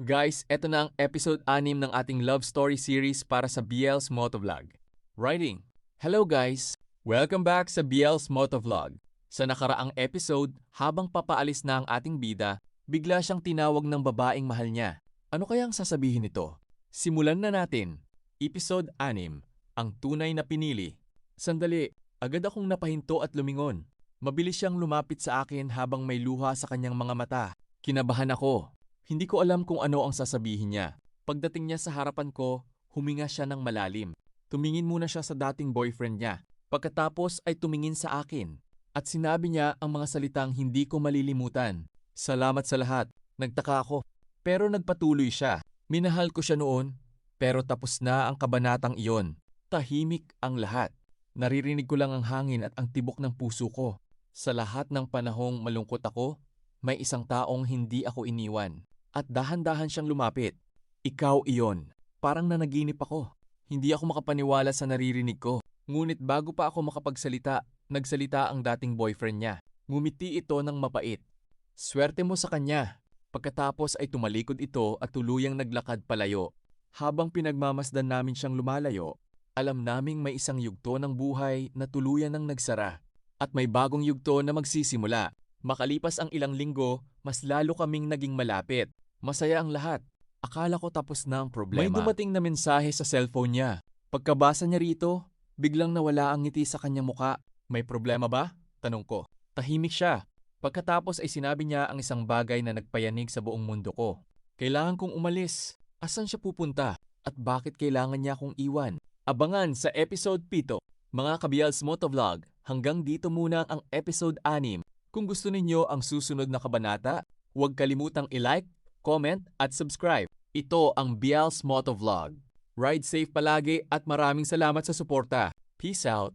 Guys, eto na ang episode 6 ng ating love story series para sa BL's Motovlog. Writing. Hello guys! Welcome back sa BL's Motovlog. Sa nakaraang episode, habang papaalis na ang ating bida, bigla siyang tinawag ng babaeng mahal niya. Ano kayang sasabihin nito? Simulan na natin. Episode 6. Ang tunay na pinili. Sandali, agad akong napahinto at lumingon. Mabilis siyang lumapit sa akin habang may luha sa kanyang mga mata. Kinabahan ako. Hindi ko alam kung ano ang sasabihin niya. Pagdating niya sa harapan ko, huminga siya ng malalim. Tumingin muna siya sa dating boyfriend niya. Pagkatapos ay tumingin sa akin. At sinabi niya ang mga salitang hindi ko malilimutan. Salamat sa lahat. Nagtaka ako. Pero nagpatuloy siya. Minahal ko siya noon, pero tapos na ang kabanatang iyon. Tahimik ang lahat. Naririnig ko lang ang hangin at ang tibok ng puso ko. Sa lahat ng panahong malungkot ako, may isang taong hindi ako iniwan. At dahan-dahan siyang lumapit. Ikaw iyon. Parang nanaginip ako. Hindi ako makapaniwala sa naririnig ko. Ngunit bago pa ako makapagsalita, nagsalita ang dating boyfriend niya. Ngumiti ito ng mapait. Swerte mo sa kanya. Pagkatapos ay tumalikod ito at tuluyang naglakad palayo. Habang pinagmamasdan namin siyang lumalayo, alam naming may isang yugto ng buhay na tuluyan ng nagsara. At may bagong yugto na magsisimula. Makalipas ang ilang linggo, mas lalo kaming naging malapit. Masaya ang lahat. Akala ko tapos na ang problema. May dumating na mensahe sa cellphone niya. Pagkabasa niya rito, biglang nawala ang ngiti sa kanyang muka. May problema ba? Tanong ko. Tahimik siya. Pagkatapos ay sinabi niya ang isang bagay na nagpayanig sa buong mundo ko. Kailangan kong umalis. Asan siya pupunta? At bakit kailangan niya akong iwan? Abangan sa episode 7. Mga ka-BL's Motovlog, hanggang dito muna ang episode 6. Kung gusto ninyo ang susunod na kabanata, huwag kalimutang i-like, comment at subscribe. Ito ang BL's Motovlog. Ride safe palagi at maraming salamat sa suporta. Peace out!